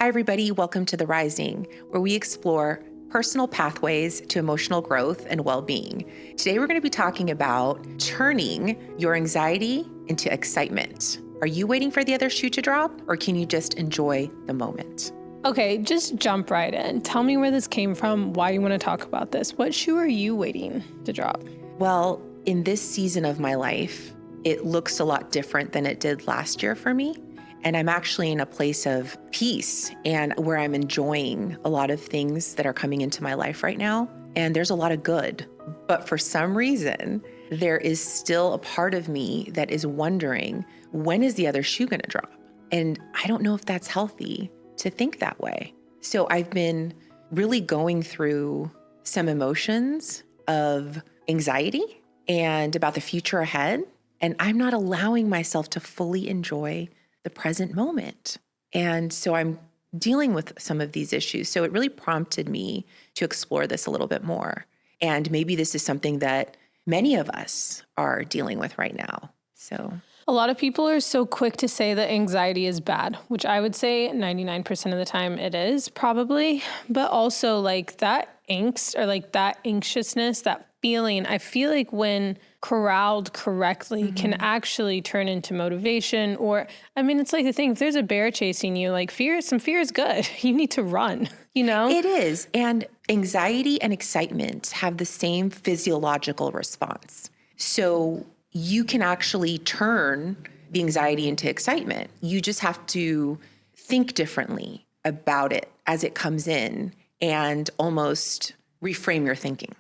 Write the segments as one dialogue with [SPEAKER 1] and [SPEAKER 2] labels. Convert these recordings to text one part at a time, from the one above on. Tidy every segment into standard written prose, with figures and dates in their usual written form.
[SPEAKER 1] Hi, everybody. Welcome to The Rising, where we explore personal pathways to emotional growth and well-being. Today, we're going to be talking about turning your anxiety into excitement. Are you waiting for the other shoe to drop, or can you just enjoy the moment?
[SPEAKER 2] Okay, just jump right in. Tell me where this came from, why you want to talk about this. What shoe are you waiting to drop?
[SPEAKER 1] Well, in this season of my life, it looks a lot different than it did last year for me. And I'm actually in a place of peace and where I'm enjoying a lot of things that are coming into my life right now. And there's a lot of good. But for some reason, there is still a part of me that is wondering, when is the other shoe going to drop? And I don't know if that's healthy to think that way. So I've been really going through some emotions of anxiety and about the future ahead. And I'm not allowing myself to fully enjoy the present moment. And so I'm dealing with some of these issues. So it really prompted me to explore this a little bit more. And maybe this is something that many of us are dealing with right now. So
[SPEAKER 2] A lot of people are so quick to say that anxiety is bad, which I would say 99% of the time it is probably, but also like that angst or like that anxiousness, that feeling, I feel like when corralled correctly can actually turn into motivation. Or, I mean, it's like the thing, if there's a bear chasing you, like some fear is good. You need to run, you know?
[SPEAKER 1] it is. And anxiety and excitement have the same physiological response. So you can actually turn the anxiety into excitement. You just have to think differently about it as it comes in and almost reframe your thinking.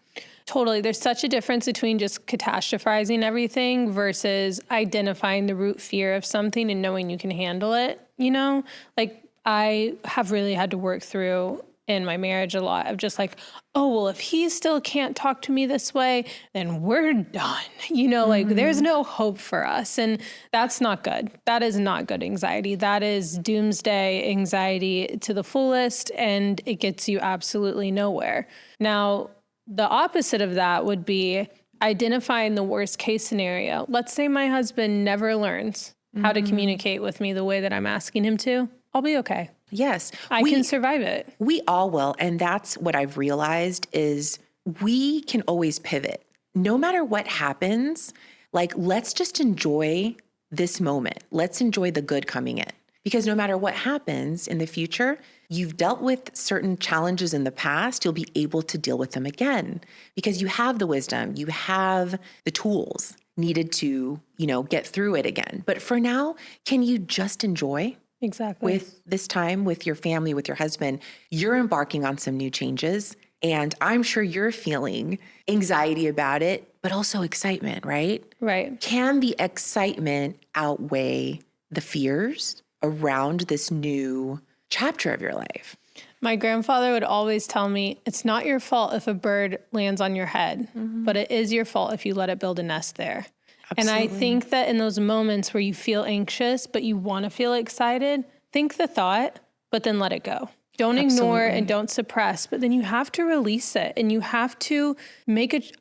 [SPEAKER 2] Totally. There's such a difference between just catastrophizing everything versus identifying the root fear of something and knowing you can handle it. You know, like I have really had to work through in my marriage a lot of just like, oh, well, if he still can't talk to me this way, then we're done. You know, like there's no hope for us. And that's not good. That is not good anxiety. That is doomsday anxiety to the fullest, and it gets you absolutely nowhere. Now, the opposite of that would be identifying the worst case scenario. Let's say my husband never learns how to communicate with me the way that I'm asking him to. I'll be okay.
[SPEAKER 1] Yes.
[SPEAKER 2] I can survive it.
[SPEAKER 1] We all will. And that's what I've realized is we can always pivot. No matter what happens, like let's just enjoy this moment. Let's enjoy the good coming in. Because no matter what happens in the future, you've dealt with certain challenges in the past, you'll be able to deal with them again because you have the wisdom, you have the tools needed to, get through it again. But for now, can you just enjoy?
[SPEAKER 2] Exactly.
[SPEAKER 1] With this time with your family, with your husband, you're embarking on some new changes. And I'm sure you're feeling anxiety about it, but also excitement, right?
[SPEAKER 2] Right.
[SPEAKER 1] Can the excitement outweigh the fears around this new chapter of your life?
[SPEAKER 2] My grandfather would always tell me, it's not your fault if a bird lands on your head, but it is your fault if you let it build a nest there.
[SPEAKER 1] Absolutely.
[SPEAKER 2] And I think that in those moments where you feel anxious, but you want to feel excited, think the thought, but then let it go. Don't ignore and don't suppress, but then you have to release it and you have to make it.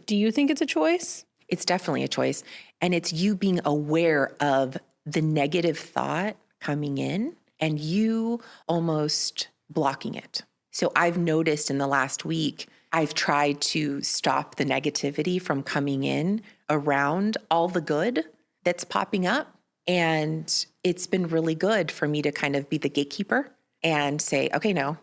[SPEAKER 2] Do you think it's a choice?
[SPEAKER 1] It's definitely a choice. And it's you being aware of the negative thought coming in and you almost blocking it. So I've noticed in the last week, I've tried to stop the negativity from coming in around all the good that's popping up. And it's been really good for me to kind of be the gatekeeper and say, okay, no,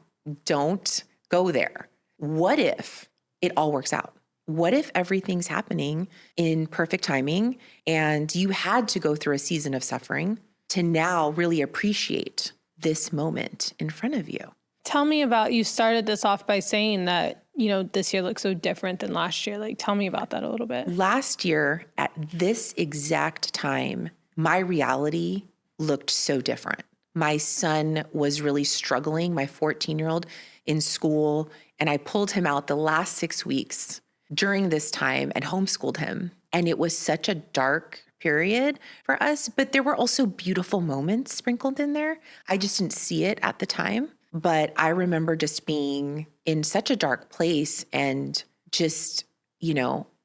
[SPEAKER 1] don't go there. What if it all works out? What if everything's happening in perfect timing and you had to go through a season of suffering to now really appreciate this moment in front of you?
[SPEAKER 2] Tell me about, you started this off by saying that, this year looks so different than last year. Like, tell me about that a little bit.
[SPEAKER 1] Last year, at this exact time, my reality looked so different. My son was really struggling, my 14-year-old in school, and I pulled him out the last 6 weeks during this time and homeschooled him. And it was such a dark period for us, but there were also beautiful moments sprinkled in there. I just didn't see it at the time. But I remember just being in such a dark place and just,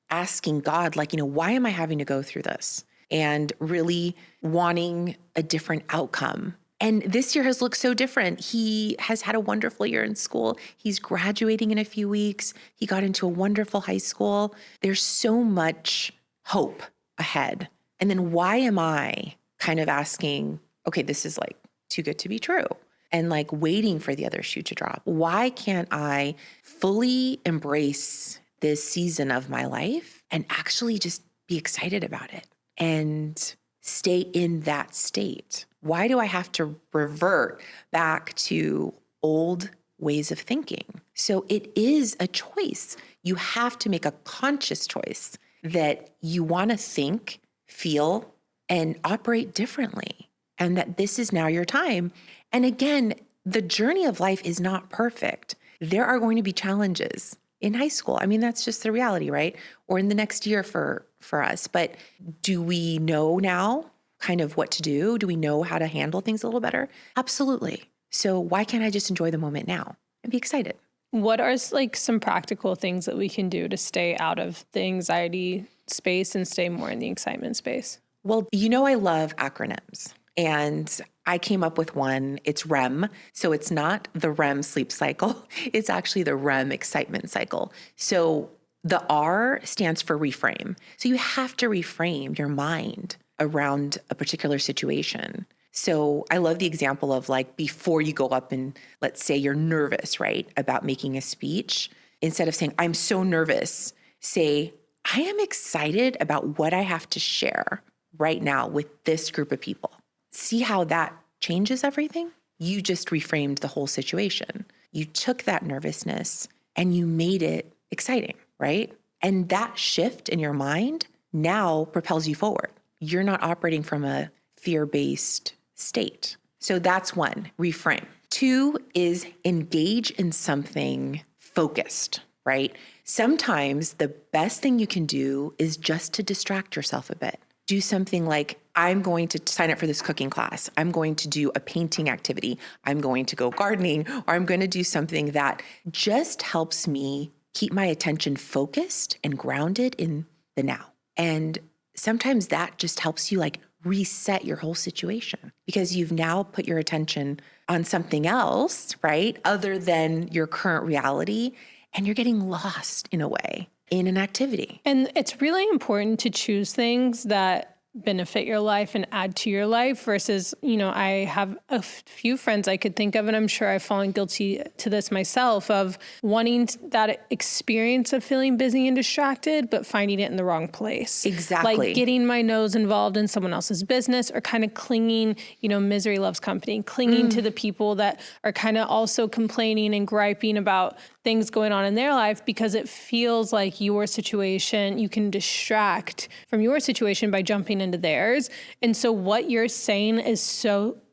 [SPEAKER 1] asking God, why am I having to go through this? And really wanting a different outcome. And this year has looked so different. He has had a wonderful year in school. He's graduating in a few weeks. He got into a wonderful high school. There's so much hope ahead. And then why am I kind of asking, okay, this is like too good to be true, and like waiting for the other shoe to drop? Why can't I fully embrace this season of my life and actually just be excited about it and stay in that state? Why do I have to revert back to old ways of thinking? So it is a choice. You have to make a conscious choice that you want to think, feel, and operate differently, and that this is now your time. And again, the journey of life is not perfect. There are going to be challenges in high school. I mean, that's just the reality, right? Or in the next year for us. But do we know now kind of what to do? Do we know how to handle things a little better? Absolutely. So why can't I just enjoy the moment now and be excited?
[SPEAKER 2] What are like some practical things that we can do to stay out of the anxiety space and stay more in the excitement space?
[SPEAKER 1] Well, I love acronyms, and I came up with one. It's REM. So it's not the REM sleep cycle. It's actually the REM excitement cycle. So the R stands for reframe. So you have to reframe your mind around a particular situation. So I love the example of like before you go up and let's say you're nervous, right, about making a speech, instead of saying, I'm so nervous, say, I am excited about what I have to share right now with this group of people. See how that changes everything? You just reframed the whole situation. You took that nervousness and you made it exciting, right? And that shift in your mind now propels you forward. You're not operating from a fear-based state. So that's one, reframe. Two is engage in something focused, right? Sometimes the best thing you can do is just to distract yourself a bit. Do something like, I'm going to sign up for this cooking class. I'm going to do a painting activity. I'm going to go gardening, or I'm going to do something that just helps me keep my attention focused and grounded in the now. And sometimes that just helps you like reset your whole situation because you've now put your attention on something else, right? Other than your current reality. And you're getting lost in a way in an activity.
[SPEAKER 2] And it's really important to choose things that benefit your life and add to your life versus, I have a few friends I could think of, and I'm sure I've fallen guilty to this myself, of wanting that experience of feeling busy and distracted, but finding it in the wrong place.
[SPEAKER 1] Exactly.
[SPEAKER 2] Like getting my nose involved in someone else's business or kind of clinging, misery loves company, clinging to the people that are kind of also complaining and griping about things going on in their life because it feels like your situation, you can distract from your situation by jumping into theirs. And so what you're saying is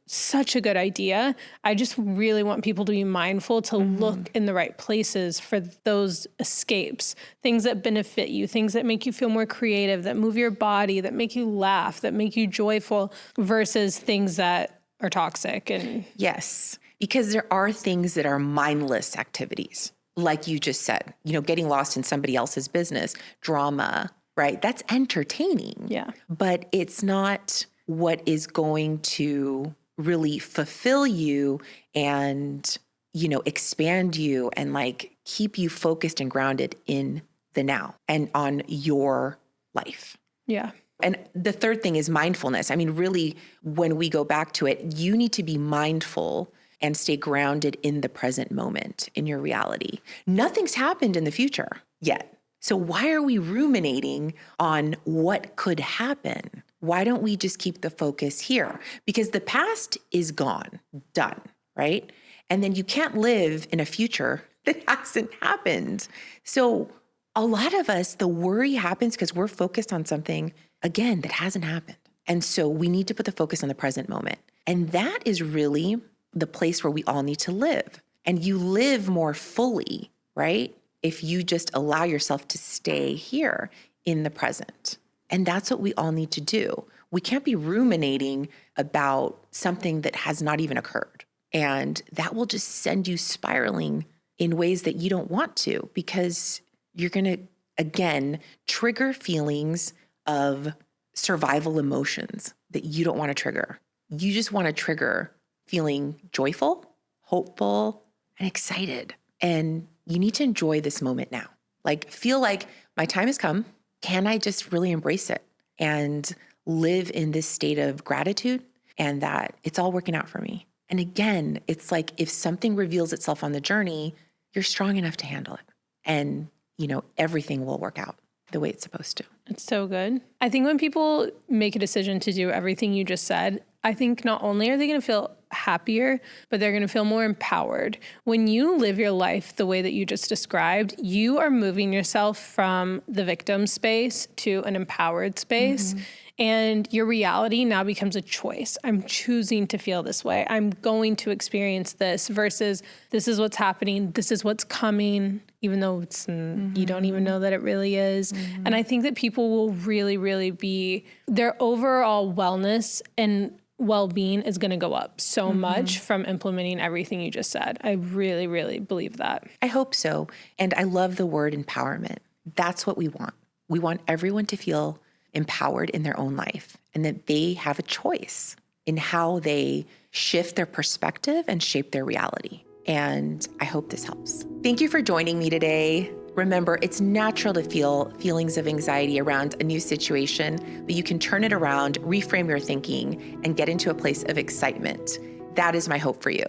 [SPEAKER 2] such a good idea. I just really want people to be mindful to look in the right places for those escapes, things that benefit you, things that make you feel more creative, that move your body, that make you laugh, that make you joyful versus things that are toxic. And
[SPEAKER 1] yes, because there are things that are mindless activities. Like you just said, getting lost in somebody else's business, drama, right? That's entertaining.
[SPEAKER 2] Yeah.
[SPEAKER 1] But it's not what is going to really fulfill you and, expand you and like keep you focused and grounded in the now and on your life.
[SPEAKER 2] Yeah.
[SPEAKER 1] And the third thing is mindfulness. I mean, really, when we go back to it, you need to be mindful and stay grounded in the present moment, in your reality. Nothing's happened in the future yet. So why are we ruminating on what could happen? Why don't we just keep the focus here? Because the past is gone, done, right? And then you can't live in a future that hasn't happened. So a lot of us, the worry happens because we're focused on something, again, that hasn't happened. And so we need to put the focus on the present moment. And that is really the place where we all need to live. And you live more fully, right? If you just allow yourself to stay here in the present. And that's what we all need to do. We can't be ruminating about something that has not even occurred. And that will just send you spiraling in ways that you don't want to, because you're going to, again, trigger feelings of survival emotions that you don't want to trigger. You just want to trigger feeling joyful, hopeful, and excited. And you need to enjoy this moment now. Like, feel like my time has come. Can I just really embrace it and live in this state of gratitude and that it's all working out for me? And again, it's like if something reveals itself on the journey, you're strong enough to handle it. And, everything will work out the way it's supposed to.
[SPEAKER 2] It's so good. I think when people make a decision to do everything you just said, I think not only are they going to feel happier, but they're going to feel more empowered. When you live your life the way that you just described, you are moving yourself from the victim space to an empowered space. Mm-hmm. And your reality now becomes a choice. I'm choosing to feel this way. I'm going to experience this versus this is what's happening. This is what's coming, even though it's, you don't even know that it really is. Mm-hmm. And I think that people will really, really be, their overall wellness and well-being is going to go up so much from implementing everything you just said. I really, really believe that.
[SPEAKER 1] I hope so. And I love the word empowerment. That's what we want. We want everyone to feel empowered in their own life and that they have a choice in how they shift their perspective and shape their reality. And I hope this helps. Thank you for joining me today. Remember, it's natural to feel feelings of anxiety around a new situation, but you can turn it around, reframe your thinking, and get into a place of excitement. That is my hope for you.